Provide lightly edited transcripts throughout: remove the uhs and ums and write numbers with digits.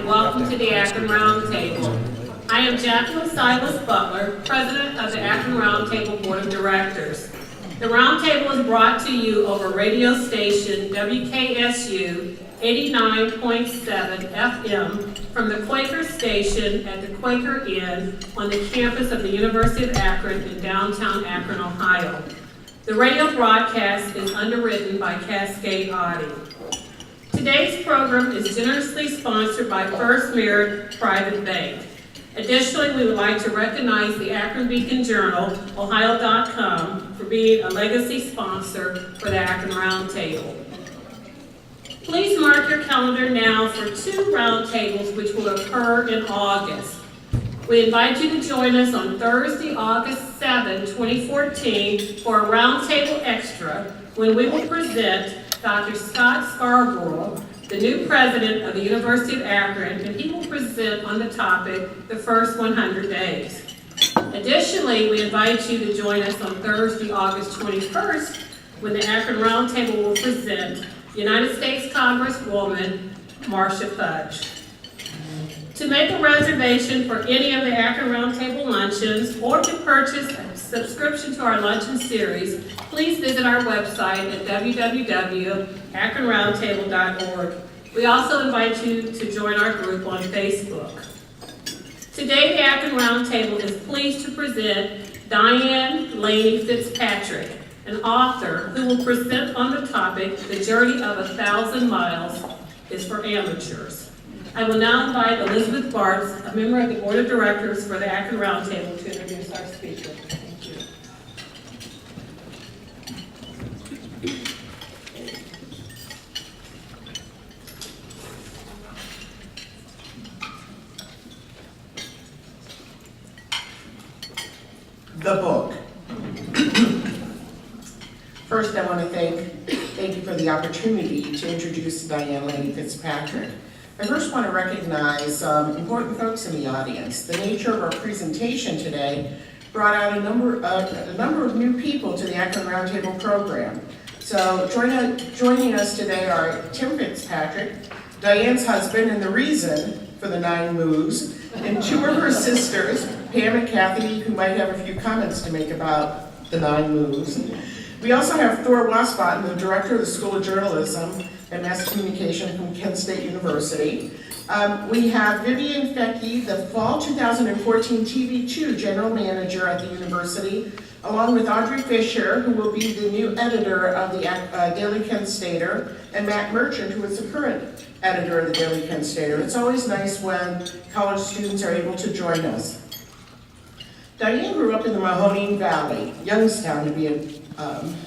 and welcome to the Akron Roundtable. I am Jacqueline Silas Butler, President of the Akron Roundtable Board of Directors. The Roundtable is brought to you over radio station WKSU 89.7 FM from the Quaker Station at the Quaker Inn on the campus of the University of Akron in downtown Akron, Ohio. The radio broadcast is underwritten by Cascade Audio. Today's program is generously sponsored by First Merit Private Bank. Additionally, we would like to recognize the Akron Beacon Journal, Ohio.com, for being a legacy sponsor for the Akron Roundtable. Please mark your calendar now for 2 roundtables which will occur in August. We invite you to join us on Thursday, August 7, 2014 for a Roundtable Extra when we will present Dr. Scott Scarborough, the new president of the University of Akron, and he will present on the topic, the first 100 days. Additionally, we invite you to join us on Thursday, August 21st, when the Akron Roundtable will present United States Congresswoman Marcia Fudge. To make a reservation for any of the Akron Roundtable luncheons or to purchase a subscription to our luncheon series, please visit our website at www.akronroundtable.org. We also invite you to join our group on Facebook. Today, the Akron Roundtable is pleased to present Diane Laney Fitzpatrick, an author who will present on the topic, The Journey of 1,000 Miles is for Amateurs. I will now invite Elizabeth Bartz, a member of the Board of Directors for the Akron Roundtable, to introduce our speaker. Thank you. The book. First, I want to thank you for the opportunity to introduce Diane Laney Fitzpatrick. I first want to recognize important folks in the audience. The nature of our presentation today brought out a number of new people to the Akron Roundtable program. So joining us today are Tim Fitzpatrick, Diane's husband and the reason for the 9 moves, and 2 of her sisters, Pam and Kathy, who might have a few comments to make about the 9 moves. We also have Thor Wasbatten, the director of the School of Journalism and Mass Communication from Kent State University. We have Vivian Fecky, the fall 2014 TV2 general manager at the university, along with Audrey Fisher, who will be the new editor of the Daily Kent Stater, and Matt Merchant, who is the current editor of the Daily Kent Stater. It's always nice when college students are able to join us. Diane grew up in the Mahoning Valley, Youngstown to be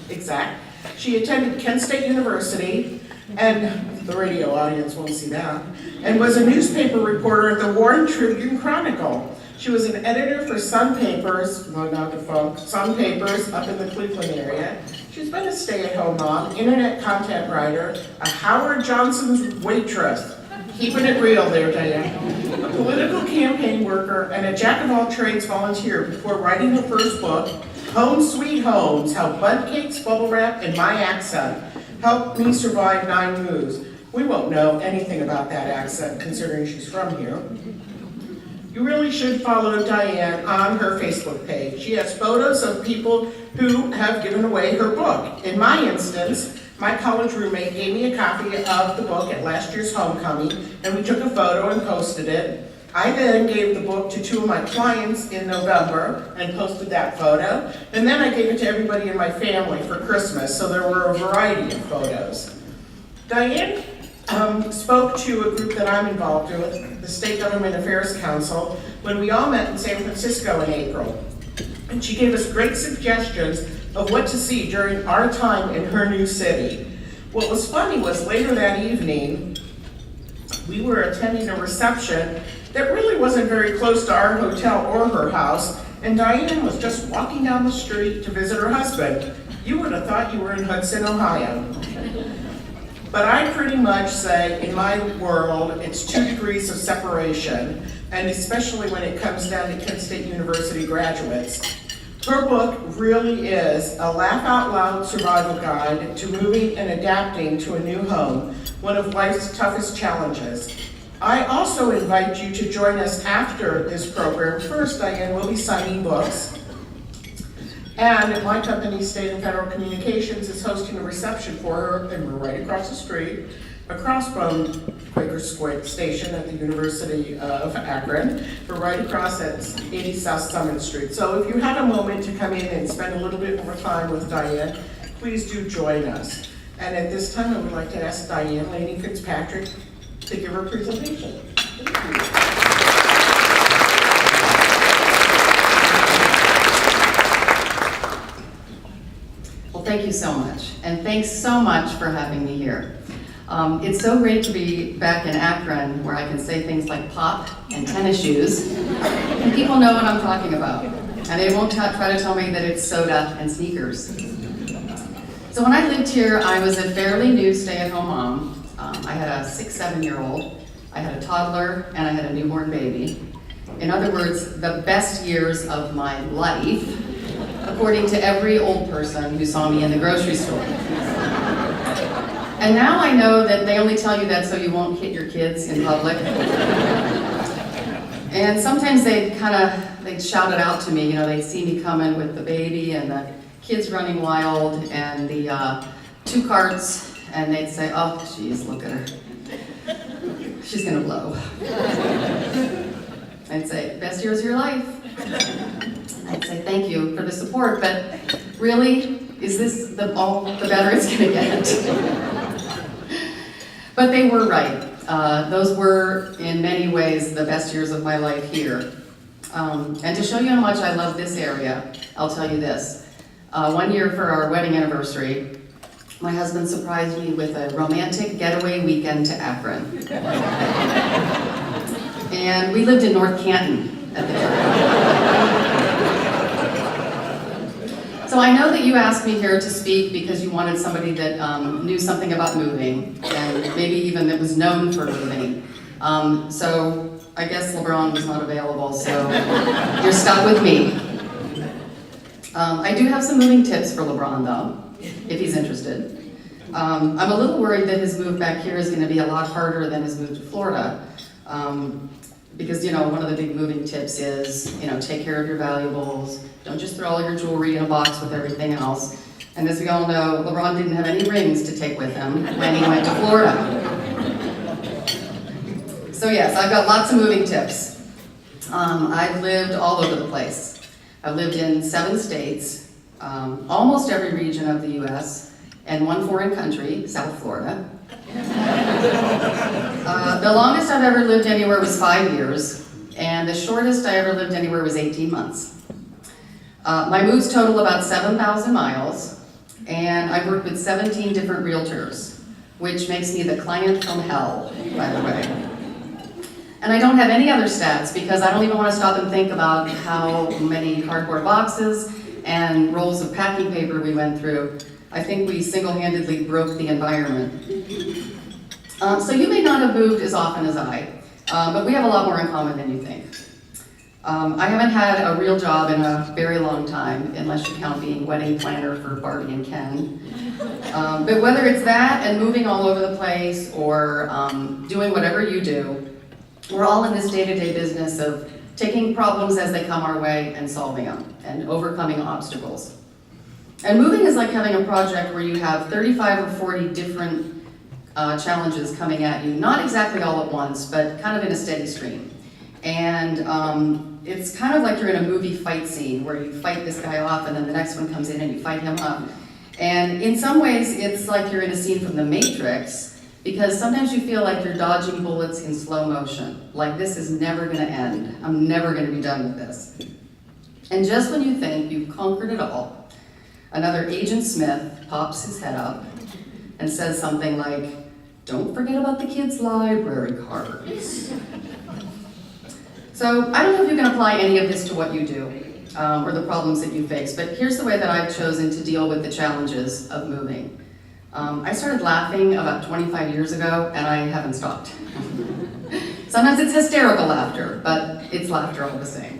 exact. She attended Kent State University, and the radio audience won't see that, and was a newspaper reporter at the Warren Tribune Chronicle. She was an editor for Sun Papers, well, not defunct, Sun Papers up in the Cleveland area. She's been a stay-at-home mom, internet content writer, a Howard Johnson's waitress, keeping it real there, Diane, a political campaign worker, and a jack-of-all-trades volunteer before writing her first book, Home Sweet Homes, How Bud Cakes, Bubble Wrap, and My Accent Helped Me Survive 9 Moves. We won't know anything about that accent, considering she's from here. You really should follow Diane on her Facebook page. She has photos of people who have given away her book. In my instance, my college roommate gave me a copy of the book at last year's homecoming, and we took a photo and posted it. I then gave the book to 2 of my clients in November and posted that photo, and then I gave it to everybody in my family for Christmas, so there were a variety of photos. Diane spoke to a group that I'm involved with, the State Government Affairs Council, when we all met in San Francisco in April. And she gave us great suggestions of what to see during our time in her new city. What was funny was later that evening, we were attending a reception that really wasn't very close to our hotel or her house, and Diane was just walking down the street to visit her husband. You would have thought you were in Hudson, Ohio. But I pretty much say, in my world, it's 2 degrees of separation, and especially when it comes down to Kent State University graduates. Her book really is a laugh-out-loud survival guide to moving and adapting to a new home, one of life's toughest challenges. I also invite you to join us after this program. First, Diane will be signing books. And my company, State and Federal Communications, is hosting a reception for her, and we're right across the street, across from Quaker Station at the University of Akron. We're right across at 80 South Summit Street. So if you have a moment to come in and spend a little bit more time with Diane, please do join us. And at this time, I would like to ask Diane Laney Fitzpatrick to give her presentation. Well, thank you so much, and thanks so much for having me here. It's so great to be back in Akron, where I can say things like pop and tennis shoes, and people know what I'm talking about, and they won't try to tell me that it's soda and sneakers. So when I lived here, I was a fairly new stay-at-home mom. I had a 6-7-year-old, I had a toddler, and I had a newborn baby. In other words, the best years of my life, according to every old person who saw me in the grocery store. And now I know that they only tell you that so you won't hit your kids in public. And sometimes they'd shout it out to me, they'd see me coming with the baby and the kids running wild and the 2 carts, and they'd say, oh, geez, look at her. She's gonna blow. I'd say, best years of your life. I'd say, thank you for the support, but really, is this the better it's gonna get? But they were right. Those were, in many ways, the best years of my life here. And to show you how much I love this area, I'll tell you this. One year for our wedding anniversary, my husband surprised me with a romantic getaway weekend to Akron. And we lived in North Canton at the time. So I know that you asked me here to speak because you wanted somebody that knew something about moving, and maybe even that was known for moving. So I guess LeBron was not available, so you're stuck with me. I do have some moving tips for LeBron, though, if he's interested. I'm a little worried that his move back here is going to be a lot harder than his move to Florida. Because, one of the big moving tips is, take care of your valuables. Don't just throw all your jewelry in a box with everything else. And as we all know, LeBron didn't have any rings to take with him when he went to Florida. So yes, I've got lots of moving tips. I've lived all over the place. I've lived in 7 states, almost every region of the US, and 1 foreign country, South Florida. The longest I've ever lived anywhere was 5 years, and the shortest I ever lived anywhere was 18 months. My moves total about 7,000 miles, and I've worked with 17 different realtors, which makes me the client from hell, by the way. And I don't have any other stats because I don't even want to stop and think about how many cardboard boxes and rolls of packing paper we went through. I think we single-handedly broke the environment. So you may not have moved as often as I, but we have a lot more in common than you think. I haven't had a real job in a very long time, unless you count being wedding planner for Barbie and Ken. But whether it's that and moving all over the place or doing whatever you do, we're all in this day-to-day business of taking problems as they come our way and solving them and overcoming obstacles. And moving is like having a project where you have 35 or 40 different challenges coming at you, not exactly all at once, but kind of in a steady stream. And it's kind of like you're in a movie fight scene where you fight this guy off and then the next one comes in and you fight him up. And in some ways, it's like you're in a scene from The Matrix, because sometimes you feel like you're dodging bullets in slow motion, like this is never gonna end. I'm never gonna be done with this. And just when you think you've conquered it all, another Agent Smith pops his head up and says something like, "Don't forget about the kids' library cards." So I don't know if you can apply any of this to what you do or the problems that you face, but here's the way that I've chosen to deal with the challenges of moving. I started laughing about 25 years ago, and I haven't stopped. Sometimes it's hysterical laughter, but it's laughter all the same.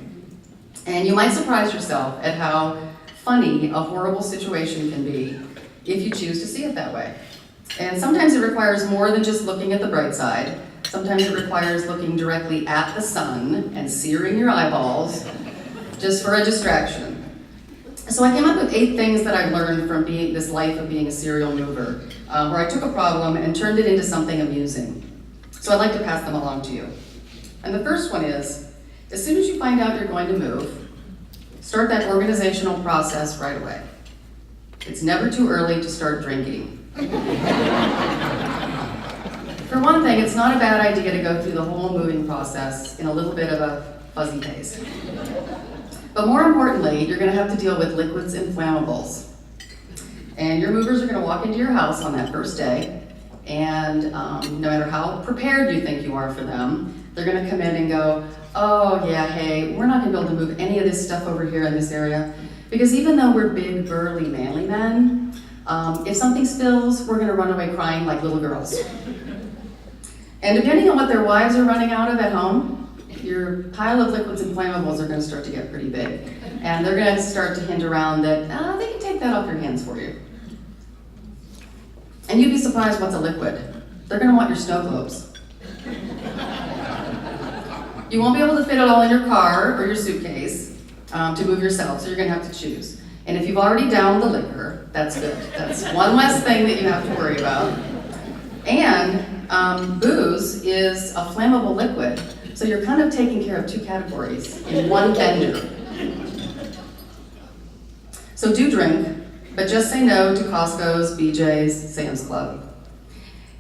And you might surprise yourself at how funny a horrible situation can be if you choose to see it that way. And sometimes it requires more than just looking at the bright side. Sometimes it requires looking directly at the sun and searing your eyeballs just for a distraction. So I came up with 8 things that I've learned from this life of being a serial mover, where I took a problem and turned it into something amusing. So I'd like to pass them along to you. And the first one is, as soon as you find out you're going to move, start that organizational process right away. It's never too early to start drinking. For one thing, it's not a bad idea to go through the whole moving process in a little bit of a fuzzy pace. But more importantly, you're going to have to deal with liquids and flammables. And your movers are going to walk into your house on that first day, and no matter how prepared you think you are for them, they're going to come in and go, oh yeah, hey, we're not going to be able to move any of this stuff over here in this area, because even though we're big, burly, manly men, if something spills, we're going to run away crying like little girls. And depending on what their wives are running out of at home, your pile of liquids and flammables are going to start to get pretty big. And they're going to start to hint around that they can take that off your hands for you. And you'd be surprised what's a liquid. They're going to want your snow globes. You won't be able to fit it all in your car or your suitcase to move yourself, so you're going to have to choose. And if you've already downed the liquor, that's good. That's one less thing that you have to worry about. And booze is a flammable liquid. So you're kind of taking care of 2 categories in one vendor. So do drink, but just say no to Costco's, BJ's, Sam's Club.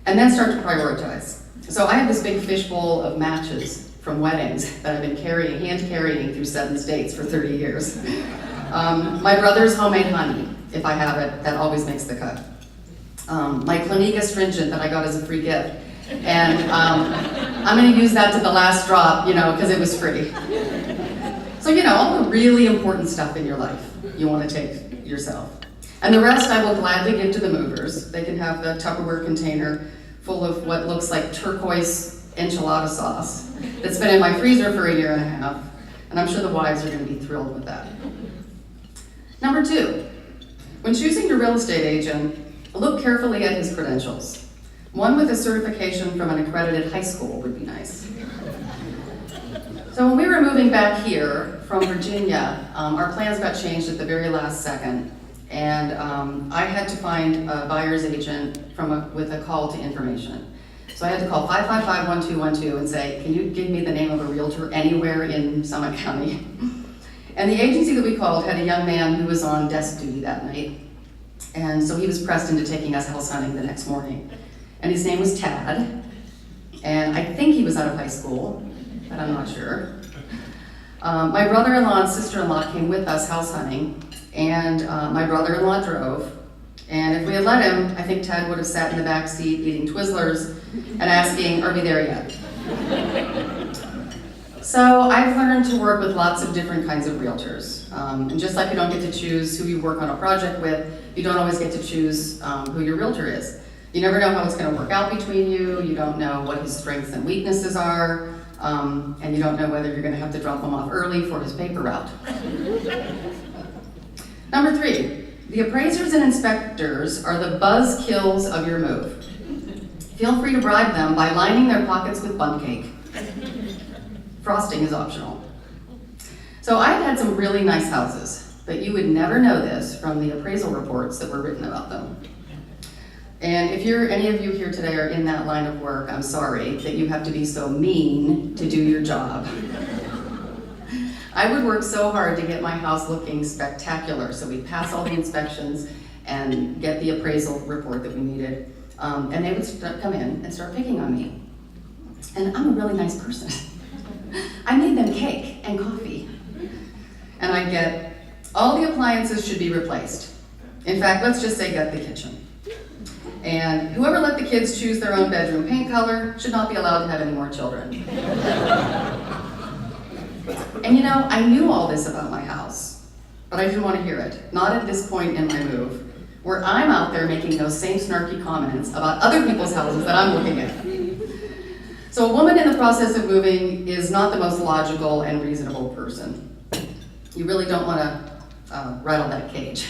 And then start to prioritize. So I have this big fishbowl of matches from weddings that I've been hand carrying through 7 states for 30 years. My brother's homemade honey, if I have it, that always makes the cut. My Clinique astringent that I got as a free gift. And I'm going to use that to the last drop, because it was free. So, all the really important stuff in your life you want to take yourself. And the rest I will gladly give to the movers. They can have the Tupperware container full of what looks like turquoise enchilada sauce that's been in my freezer for 1.5 years. And I'm sure the wives are going to be thrilled with that. Number 2, when choosing your real estate agent, look carefully at his credentials. One with a certification from an accredited high school would be nice. So when we were moving back here from Virginia, our plans got changed at the very last second, and I had to find a buyer's agent with a call to information. So I had to call 555-1212 and say, can you give me the name of a realtor anywhere in Summit County? And the agency that we called had a young man who was on desk duty that night, and so he was pressed into taking us house hunting the next morning. And his name was Tad, and I think he was out of high school, but I'm not sure. My brother-in-law and sister-in-law came with us house hunting, and my brother-in-law drove. And if we had let him, I think Tad would have sat in the back seat eating Twizzlers and asking, are we there yet? So I've learned to work with lots of different kinds of realtors. And just like you don't get to choose who you work on a project with, you don't always get to choose who your realtor is. You never know how it's going to work out between you. You don't know what his strengths and weaknesses are. And you don't know whether you're going to have to drop him off early for his paper route. Number 3, the appraisers and inspectors are the buzzkills of your move. Feel free to bribe them by lining their pockets with bundt cake. Frosting is optional. So I've had some really nice houses, but you would never know this from the appraisal reports that were written about them. And if any of you here today are in that line of work, I'm sorry that you have to be so mean to do your job. I would work so hard to get my house looking spectacular, so we'd pass all the inspections and get the appraisal report that we needed. And they would come in and start picking on me. And I'm a really nice person. I made them cake and coffee. And I'd get, all the appliances should be replaced. In fact, let's just say get the kitchen. And whoever let the kids choose their own bedroom paint color should not be allowed to have any more children. And I knew all this about my house, but I didn't want to hear it. Not at this point in my move, where I'm out there making those same snarky comments about other people's houses that I'm looking at. So a woman in the process of moving is not the most logical and reasonable person. You really don't want to rattle that cage,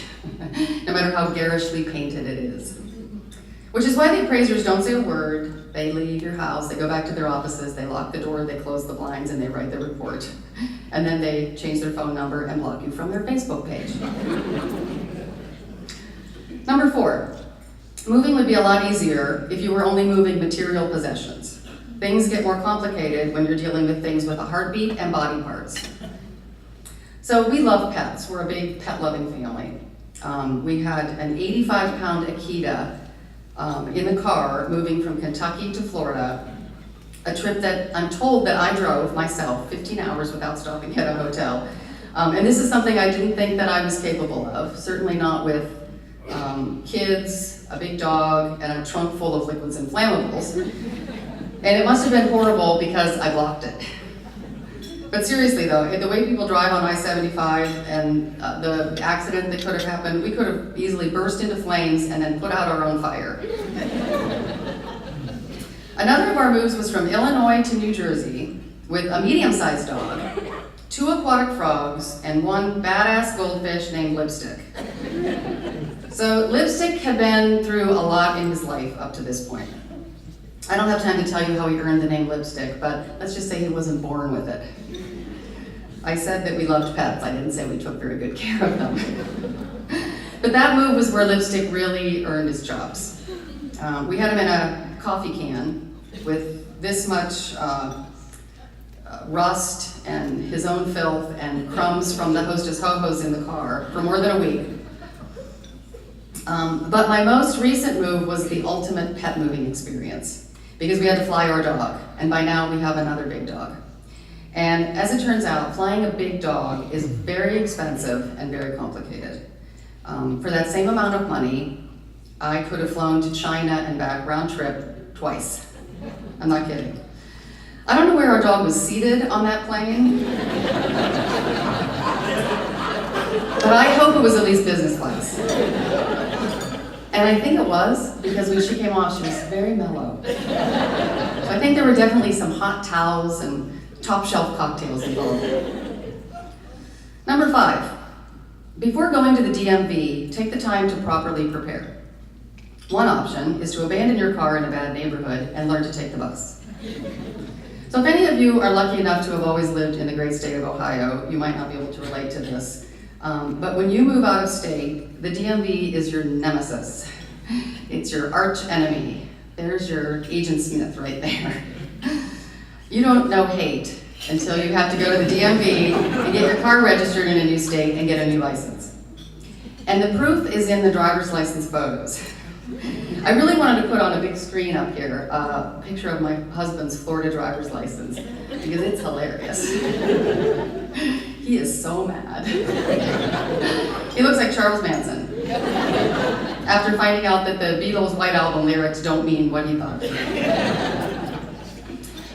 no matter how garishly painted it is. Which is why the appraisers don't say a word, they leave your house, they go back to their offices, they lock the door, they close the blinds, and they write their report. And then they change their phone number and block you from their Facebook page. Number 4, moving would be a lot easier if you were only moving material possessions. Things get more complicated when you're dealing with things with a heartbeat and body parts. So we love pets. We're a big pet-loving family. We had an 85-pound Akita in the car moving from Kentucky to Florida, a trip that I'm told that I drove myself 15 hours without stopping at a hotel. And this is something I didn't think that I was capable of, certainly not with kids, a big dog, and a trunk full of liquids and flammables. And it must have been horrible because I blocked it. But seriously though, the way people drive on I-75 and the accident that could have happened, we could have easily burst into flames and then put out our own fire. Another of our moves was from Illinois to New Jersey with a medium-sized dog, 2 aquatic frogs, and 1 badass goldfish named Lipstick. So Lipstick had been through a lot in his life up to this point. I don't have time to tell you how he earned the name Lipstick, but let's just say he wasn't born with it. I said that we loved pets, I didn't say we took very good care of them. But that move was where Lipstick really earned his chops. We had him in a coffee can with this much rust and his own filth and crumbs from the Hostess Ho-Hos in the car for more than a week. But my most recent move was the ultimate pet moving experience because we had to fly our dog, and by now we have another big dog. And as it turns out, flying a big dog is very expensive and very complicated. For that same amount of money, I could have flown to China and back round trip twice. I'm not kidding. I don't know where our dog was seated on that plane, but I hope it was at least business class. And I think it was, because when she came off, she was very mellow. So I think there were definitely some hot towels and top shelf cocktails involved. Number 5, before going to the DMV, take the time to properly prepare. One option is to abandon your car in a bad neighborhood and learn to take the bus. So if any of you are lucky enough to have always lived in the great state of Ohio, you might not be able to relate to this. But when you move out of state, the DMV is your nemesis. It's your arch enemy. There's your Agent Smith right there. You don't know hate until you have to go to the DMV and get your car registered in a new state and get a new license. And the proof is in the driver's license photos. I really wanted to put on a big screen up here a picture of my husband's Florida driver's license because it's hilarious. He is so mad. He looks like Charles Manson after finding out that the Beatles' White Album lyrics don't mean what he thought.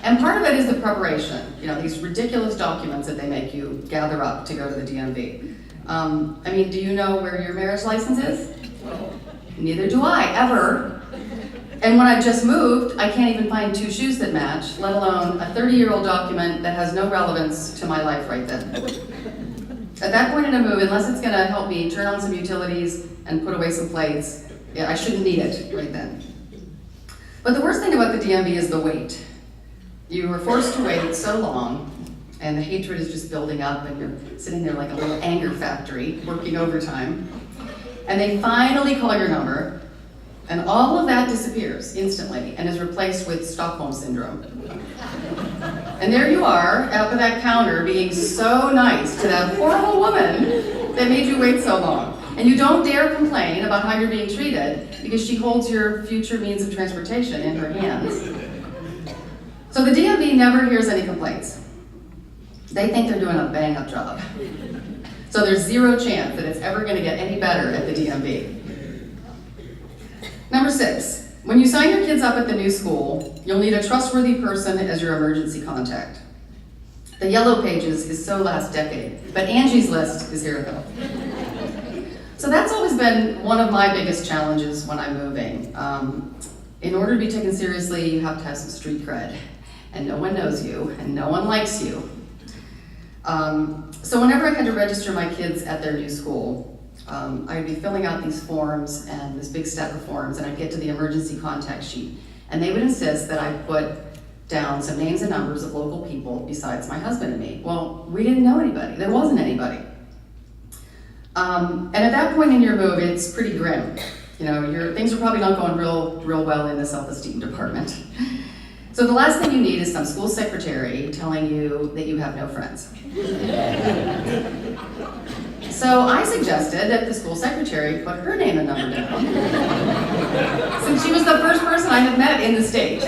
And part of it is the preparation, these ridiculous documents that they make you gather up to go to the DMV. I mean, do you know where your marriage license is? Neither do I, ever. And when I just moved, I can't even find 2 shoes that match, let alone a 30-year-old document that has no relevance to my life right then. At that point in a move, unless it's gonna help me turn on some utilities and put away some plates, I shouldn't need it right then. But the worst thing about the DMV is the wait. You were forced to wait so long, and the hatred is just building up, and you're sitting there like a little anger factory, working overtime. And they finally call your number, and all of that disappears instantly and is replaced with Stockholm Syndrome. And there you are, up at that counter, being so nice to that horrible woman that made you wait so long. And you don't dare complain about how you're being treated because she holds your future means of transportation in her hands. So the DMV never hears any complaints. They think they're doing a bang-up job. So there's zero chance that it's ever going to get any better at the DMV. Number 6, when you sign your kids up at the new school, you'll need a trustworthy person as your emergency contact. The Yellow Pages is so last decade, but Angie's List is here to help. So that's always been one of my biggest challenges when I'm moving. In order to be taken seriously, you have to have some street cred, and no one knows you, and no one likes you. So whenever I had to register my kids at their new school, I'd be filling out these forms and this big stack of forms, and I'd get to the emergency contact sheet. And they would insist that I put down some names and numbers of local people besides my husband and me. Well, we didn't know anybody. There wasn't anybody. And at that point in your move, it's pretty grim. You know, things are probably not going real well in the self-esteem department. So the last thing you need is some school secretary telling you that you have no friends. So I suggested that the school secretary put her name and number down, since she was the first person I had met in the state.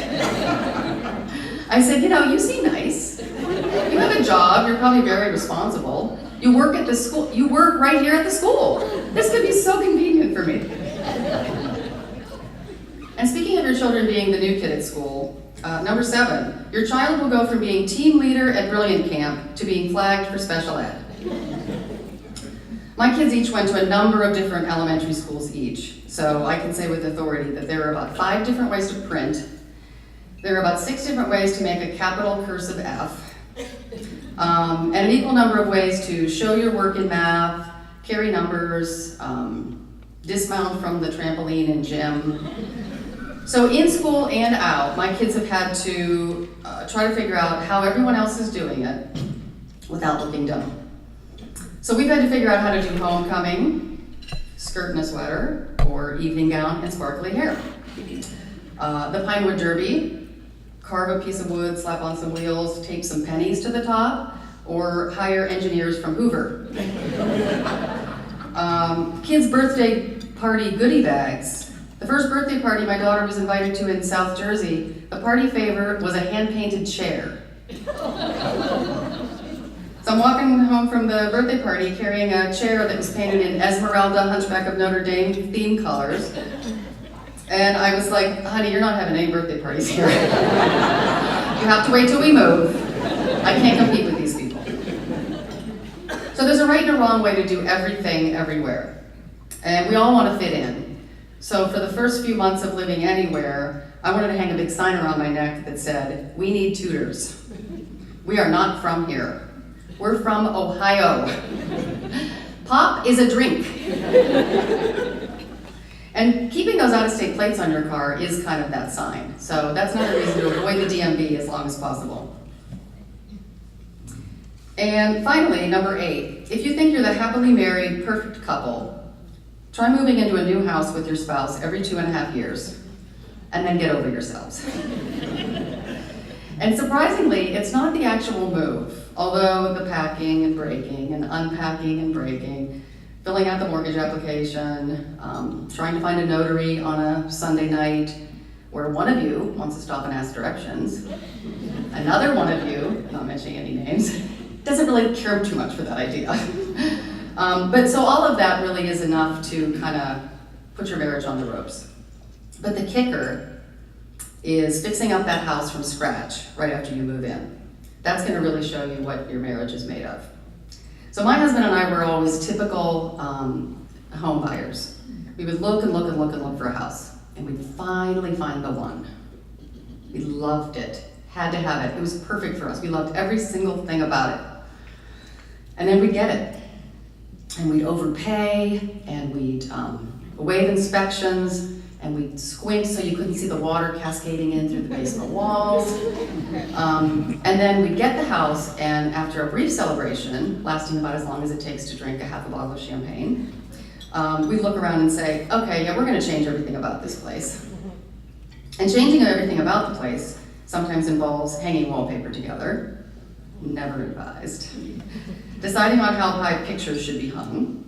I said, you know, you seem nice. You have a job, you're probably very responsible. You work at the school, you work right here at the school. This could be so convenient for me. And speaking of your children being the new kid at school, number 7, your child will go from being team leader at Brilliant Camp to being flagged for special ed. My kids each went to a number of different elementary schools each, so I can say with authority that there are about 5 different ways to print. There are about 6 different ways to make a capital cursive F, and an equal number of ways to show your work in math, carry numbers, dismount from the trampoline in gym. So in school and out, my kids have had to try to figure out how everyone else is doing it without looking dumb. So we've had to figure out how to do homecoming, skirt and a sweater, or evening gown and sparkly hair. The Pinewood Derby, carve a piece of wood, slap on some wheels, tape some pennies to the top, or hire engineers from Hoover. Kids' birthday party goodie bags. The first birthday party my daughter was invited to in South Jersey, the party favor was a hand-painted chair. So I'm walking home from the birthday party carrying a chair that was painted in Esmeralda, Hunchback of Notre Dame theme colors. And I was like, honey, you're not having any birthday parties here. You have to wait till we move. I can't compete with these people. So there's a right and a wrong way to do everything everywhere. And we all want to fit in. So for the first few months of living anywhere, I wanted to hang a big sign around my neck that said, we need tutors. We are not from here. We're from Ohio. Pop is a drink. And keeping those out-of-state plates on your car is kind of that sign. So that's another reason to avoid the DMV as long as possible. And finally, number 8, if you think you're the happily married, perfect couple, try moving into a new house with your spouse every 2.5 years, and then get over yourselves. And surprisingly, it's not the actual move, although the packing and breaking and unpacking and breaking, filling out the mortgage application, trying to find a notary on a Sunday night where one of you wants to stop and ask directions, another one of you, not mentioning any names, doesn't really care too much for that idea. But so all of that really is enough to kind of put your marriage on the ropes. But the kicker is fixing up that house from scratch right after you move in. That's going to really show you what your marriage is made of. So my husband and I were always typical home buyers. We would look and look and look and look for a house, and we'd finally find the one. We loved it, had to have it. It was perfect for us. We loved every single thing about it. And then we'd get it. And we'd overpay, and we'd waive inspections, and we'd squint so you couldn't see the water cascading in through the basement walls. And then we'd get the house, and after a brief celebration, lasting about as long as it takes to drink a half a bottle of champagne, we'd look around and say, okay, yeah, we're gonna change everything about this place. And changing everything about the place sometimes involves hanging wallpaper together, never advised, deciding on how high pictures should be hung,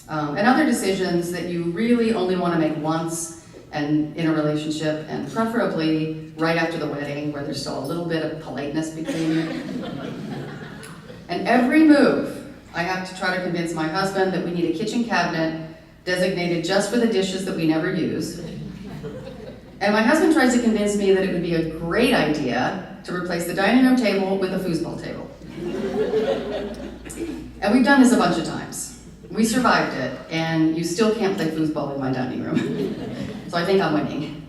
and other decisions that you really only want to make once and in a relationship, and preferably right after the wedding where there's still a little bit of politeness between you. And every move, I have to try to convince my husband that we need a kitchen cabinet designated just for the dishes that we never use. And my husband tries to convince me that it would be a great idea to replace the dining room table with a foosball table. And we've done this a bunch of times. We survived it, and you still can't play foosball in my dining room. So I think I'm winning.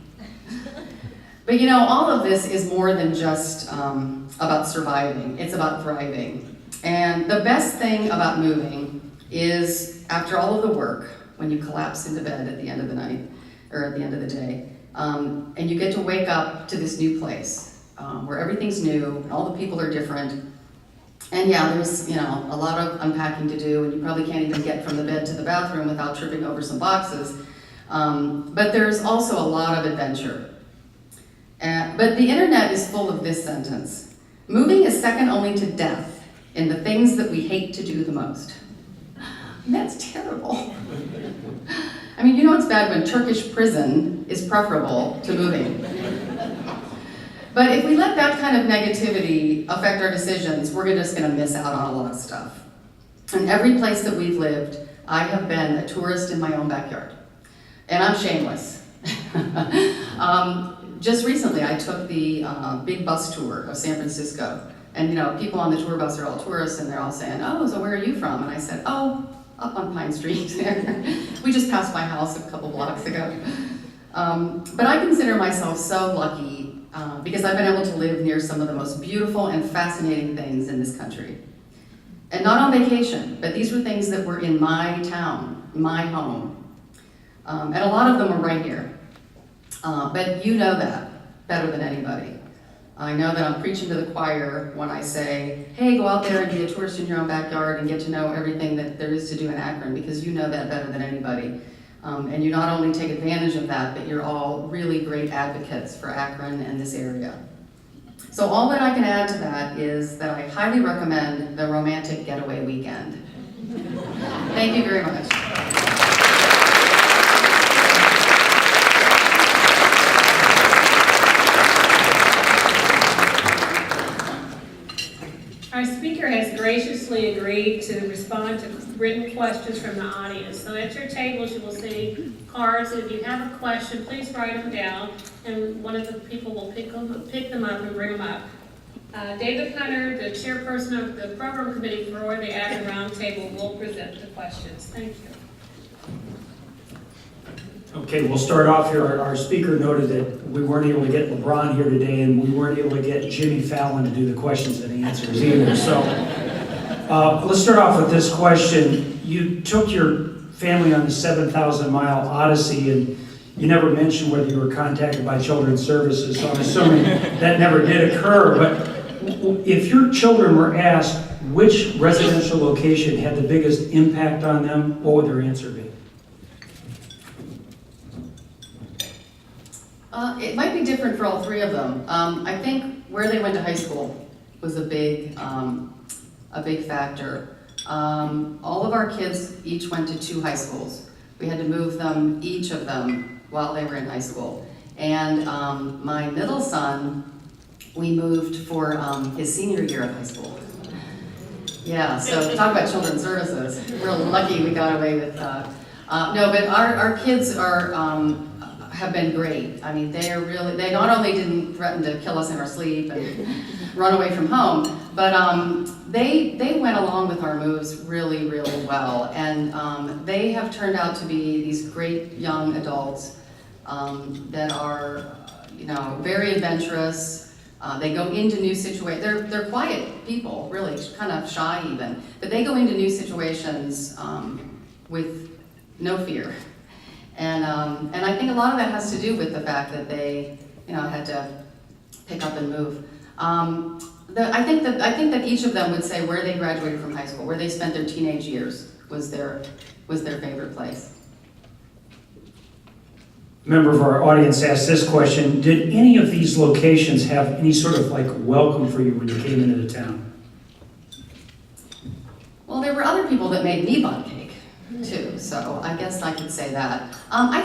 But you know, all of this is more than just about surviving. It's about thriving. And the best thing about moving is, after all of the work, when you collapse into bed at the end of the night, or at the end of the day, And you get to wake up to this new place, where everything's new, and all the people are different. And yeah, there's, a lot of unpacking to do, and you probably can't even get from the bed to the bathroom without tripping over some boxes. But there's also a lot of adventure. But the internet is full of this sentence: moving is second only to death in the things that we hate to do the most. And that's terrible. I mean, it's bad when Turkish prison is preferable to moving. But if we let that kind of negativity affect our decisions, we're just gonna miss out on a lot of stuff. In every place that we've lived, I have been a tourist in my own backyard. And I'm shameless. Just recently, I took the big bus tour of San Francisco. And people on the tour bus are all tourists, and they're all saying, "Oh, so where are you from?" And I said, "Oh, up on Pine Street there." We just passed my house a couple blocks ago. But I consider myself so lucky because I've been able to live near some of the most beautiful and fascinating things in this country. And not on vacation, but these were things that were in my town, my home. And a lot of them are right here. But you know that better than anybody. I know that I'm preaching to the choir when I say, hey, go out there and be a tourist in your own backyard and get to know everything that there is to do in Akron, because you know that better than anybody. And you not only take advantage of that, but you're all really great advocates for Akron and this area. So all that I can add to that is that I highly recommend the romantic getaway weekend. Thank you very much. Our speaker has graciously agreed to respond to written questions from the audience. So at your tables, you will see cards. If you have a question, please write them down, and one of the people will pick them up and bring them up. David Hunter, the chairperson of the program committee for the Akron Roundtable, will present the questions. Thank you. Okay, we'll start off here. Our speaker noted that we weren't able to get LeBron here today, and we weren't able to get Jimmy Fallon to do the questions and answers either. So let's start off with this question. You took your family on the 7,000-mile odyssey, and you never mentioned whether you were contacted by Children's Services, so I'm assuming that never did occur. But if your children were asked which residential location had the biggest impact on them, what would their answer be? It might be different for all three of them. I think where they went to high school was a big factor. All of our kids each went to 2 high schools. We had to move them, each of them, while they were in high school. And my middle son, we moved for his senior year of high school. Yeah, so talk about Children's Services. We're lucky we got away with that. No, but our kids have been great. I mean, they not only didn't threaten to kill us in our sleep and run away from home, but they went along with our moves really, really well. And they have turned out to be these great young adults that are, very adventurous. They go into new situations. They're quiet people, really, kind of shy even. But they go into new situations with no fear. And I think a lot of that has to do with the fact that they, had to pick up and move. I think that each of them would say where they graduated from high school, where they spent their teenage years, was their favorite place. A member of our audience asked this question: did any of these locations have any sort of welcome for you when you came into the town? Well, there were other people that made me bun cake too, so I guess I could say that. I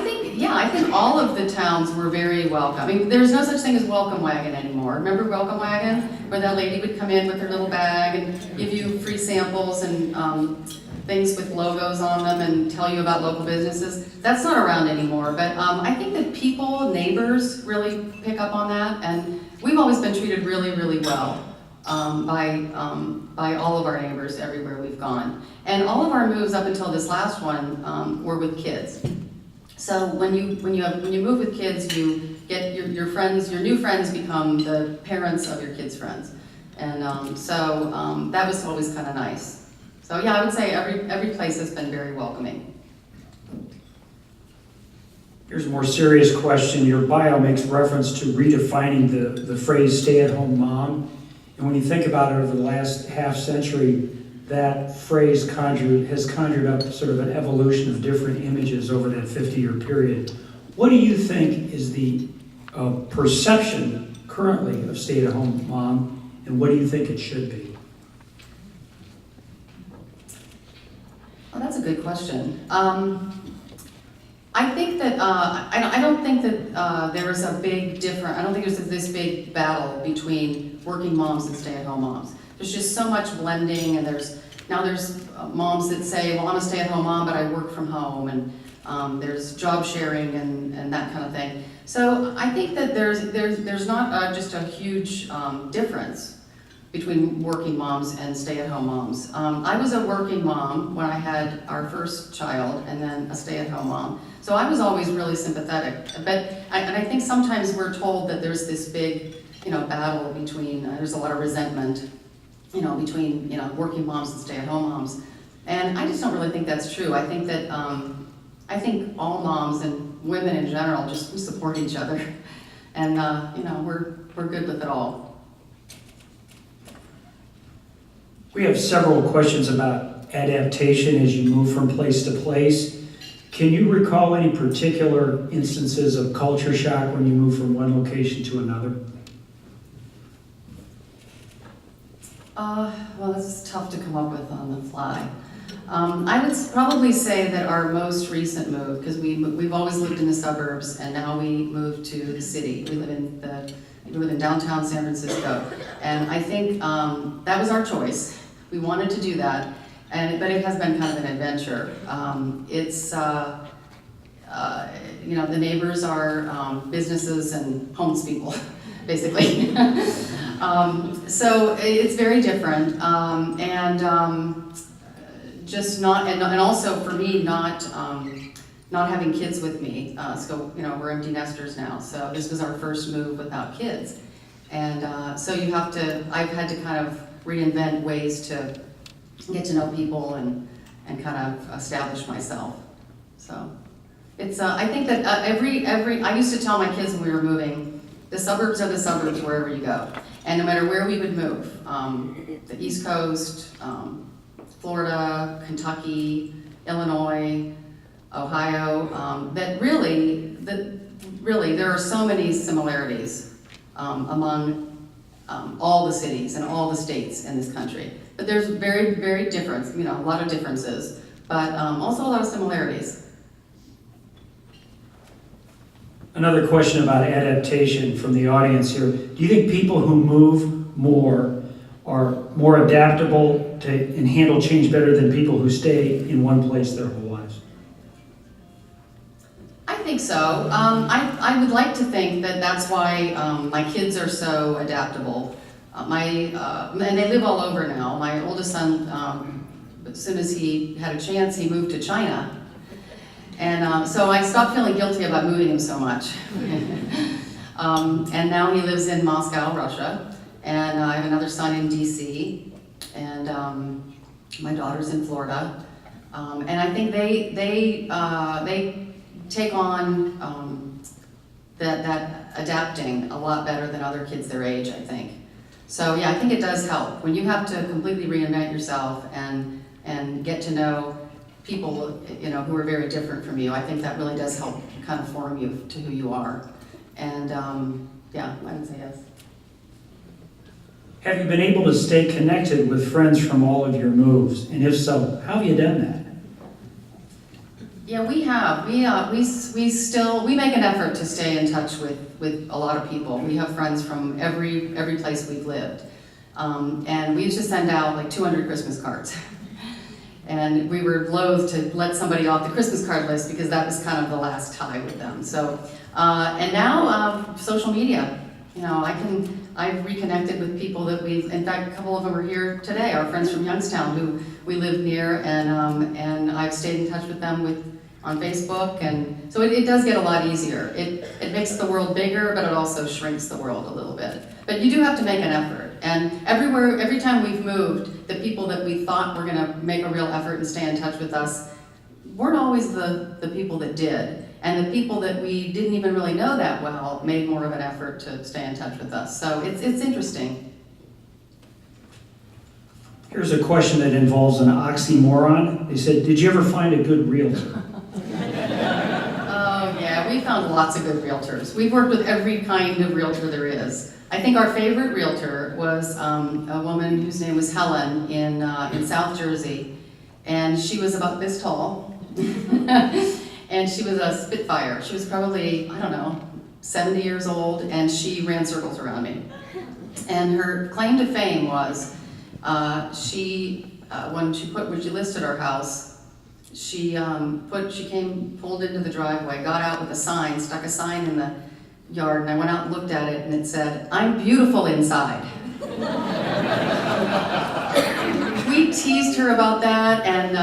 think all of the towns were very welcome. I mean, there's no such thing as welcome wagon anymore. Remember welcome wagon, where that lady would come in with her little bag and give you free samples and things with logos on them and tell you about local businesses? That's not around anymore, but I think that people, neighbors, really pick up on that, and we've always been treated really, really well by all of our neighbors everywhere we've gone. And all of our moves up until this last one were with kids. So when you move with kids, you get your friends, your new friends become the parents of your kids' friends, and that was always kind of nice. So yeah, I would say every place has been very welcoming. Here's a more serious question. Your bio makes reference to redefining the phrase stay-at-home mom. And when you think about it over the last half century, that phrase has conjured up sort of an evolution of different images over that 50-year period. What do you think is the perception currently of stay-at-home mom, and what do you think it should be? Well, that's a good question. I think that, I don't think that there is a big difference, I don't think there's this big battle between working moms and stay-at-home moms. There's just so much blending, and there's moms that say, well, I'm a stay-at-home mom, but I work from home, and there's job sharing and that kind of thing. So I think that there's not just a huge difference between working moms and stay-at-home moms. I was a working mom when I had our first child, and then a stay-at-home mom. So I was always really sympathetic. But I think sometimes we're told that there's this big, battle between, there's a lot of resentment, between, working moms and stay-at-home moms. And I just don't really think that's true. I think that, I think all moms and women in general just support each other. And, we're good with it all. We have several questions about adaptation as you move from place to place. Can you recall any particular instances of culture shock when you move from one location to another? Well, this is tough to come up with on the fly. I would probably say that our most recent move, because we've always lived in the suburbs, and now we moved to the city. We live in downtown San Francisco, and I think that was our choice. We wanted to do that, but it has been kind of an adventure. The neighbors are businesses and homeless people, basically. So it's very different, just not, and also for me, not having kids with me. So we're empty nesters now. So this was our first move without kids, and so I've had to kind of reinvent ways to get to know people and kind of establish myself. So it's I think that I used to tell my kids when we were moving, the suburbs are the suburbs wherever you go. And no matter where we would move, the East Coast, Florida, Kentucky, Illinois, Ohio, that really there are so many similarities among all the cities and all the states in this country. But there's very, very different, a lot of differences, but also a lot of similarities. Another question about adaptation from the audience here. Do you think people who move more are more adaptable and handle change better than people who stay in one place their whole lives? I think so. I would like to think that that's why my kids are so adaptable. And they live all over now. My oldest son, as soon as he had a chance, he moved to China. And so I stopped feeling guilty about moving him so much. And now he lives in Moscow, Russia. And I have another son in DC. And my daughter's in Florida. And I think they take on that adapting a lot better than other kids their age, I think. So yeah, I think it does help. When you have to completely reinvent yourself and get to know people, who are very different from you, I think that really does help kind of form you to who you are. And yeah, I would say yes. Have you been able to stay connected with friends from all of your moves? And if so, how have you done that? Yeah, we have. We make an effort to stay in touch with a lot of people. We have friends from every place we've lived. And we used to send out like 200 Christmas cards. And we were loath to let somebody off the Christmas card list because that was kind of the last tie with them. So, and now social media. I've reconnected with people that in fact, a couple of them are here today, our friends from Youngstown who we live near, and I've stayed in touch with them on Facebook, and so it does get a lot easier. It makes the world bigger, but it also shrinks the world a little bit. But you do have to make an effort, and every time we've moved, the people that we thought were gonna make a real effort and stay in touch with us weren't always the people that did. And the people that we didn't even really know that well made more of an effort to stay in touch with us. So it's interesting. Here's a question that involves an oxymoron. They said, did you ever find a good realtor? Oh yeah, we found lots of good realtors. We've worked with every kind of realtor there is. I think our favorite realtor was a woman whose name was Helen in South Jersey. And she was about this tall. And she was a Spitfire. She was probably, I don't know, 70 years old, and she ran circles around me. And her claim to fame was, when she listed our house, she pulled into the driveway, got out with a sign, stuck a sign in the yard, and I went out and looked at it, and it said, "I'm beautiful inside." We teased her about that, and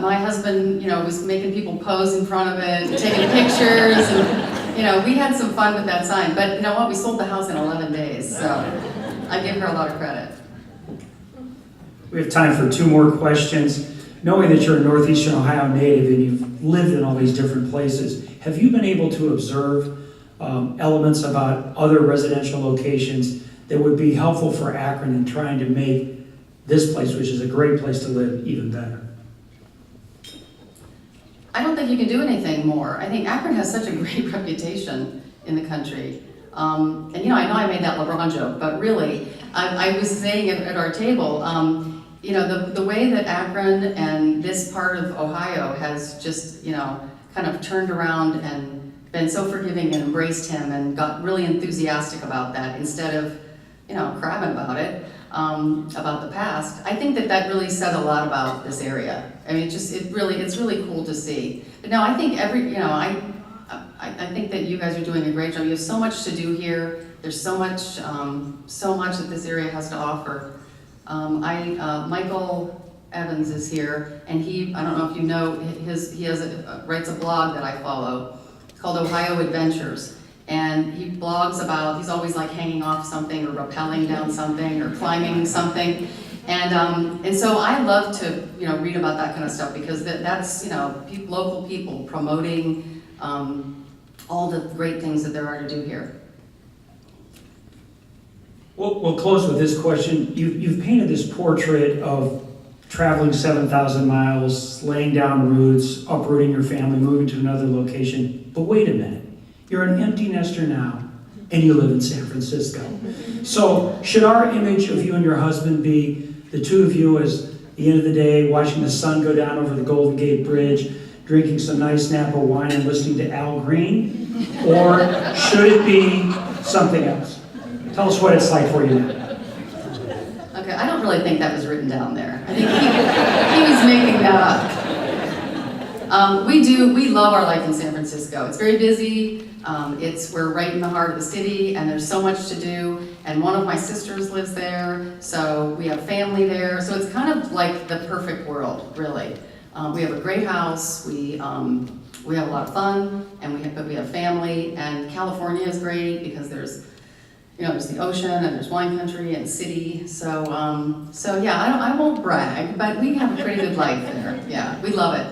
my husband, was making people pose in front of it, and taking pictures, and we had some fun with that sign. But you know what? We sold the house in 11 days, so I give her a lot of credit. We have time for 2 more questions. Knowing that you're a Northeastern Ohio native and you've lived in all these different places, have you been able to observe elements about other residential locations that would be helpful for Akron in trying to make this place, which is a great place to live, even better? I don't think you can do anything more. I think Akron has such a great reputation in the country. And I know I made that LeBron joke, but really, I was saying it at our table, the way that Akron and this part of Ohio has just, kind of turned around and been so forgiving and embraced him and got really enthusiastic about that instead of, crabbing about it, about the past. I think that really says a lot about this area. I mean, it's really cool to see. But no, I think I think that you guys are doing a great job. You have so much to do here. There's so much that this area has to offer. Michael Evans is here, and I don't know if you know, writes a blog that I follow. It's called Ohio Adventures. And he blogs about, he's always like hanging off something or rappelling down something or climbing something. And so I love to, read about that kind of stuff because that's, local people promoting all the great things that there are to do here. We'll close with this question. You've painted this portrait of traveling 7,000 miles, laying down roots, uprooting your family, moving to another location. But wait a minute. You're an empty nester now, and you live in San Francisco. So should our image of you and your husband be the two of you as the end of the day, watching the sun go down over the Golden Gate Bridge, drinking some nice Napa wine and listening to Al Green? Or should it be something else? Tell us what it's like for you now. Okay, I don't really think that was written down there. I think he was making that up. We love our life in San Francisco. It's very busy. We're right in the heart of the city, and there's so much to do. And one of my sisters lives there, so we have family there. So it's kind of like the perfect world, really. We have a great house. We have a lot of fun, and we have family. And California is great because there's the ocean and there's wine country and city. So yeah, I won't brag, but we have a pretty good life there. Yeah, we love it.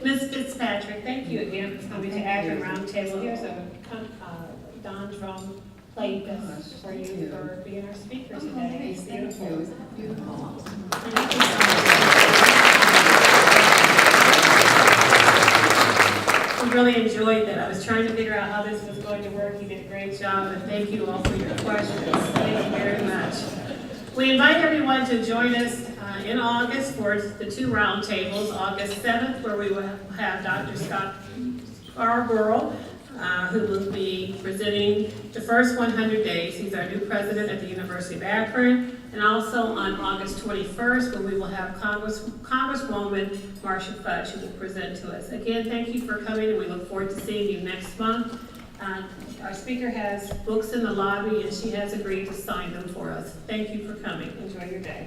Ms. Fitzpatrick, thank you again for coming to Akron Roundtable. Here's a Don drum plate for you for being our speaker today. It's beautiful. It's beautiful. Thank you so much. We really enjoyed that. I was trying to figure out how this was going to work. You did a great job, and thank you all for your questions. Thank you very much. We invite everyone to join us in August for the 2 roundtables. August 7th, where we will have Dr. Scott Scarborough, who will be presenting the first 100 days. He's our new president at the University of Akron. And also on August 21st, where we will have Congresswoman Marcia Fudge, who will present to us. Again, thank you for coming, and we look forward to seeing you next month. Our speaker has books in the lobby, and she has agreed to sign them for us. Thank you for coming. Enjoy your day.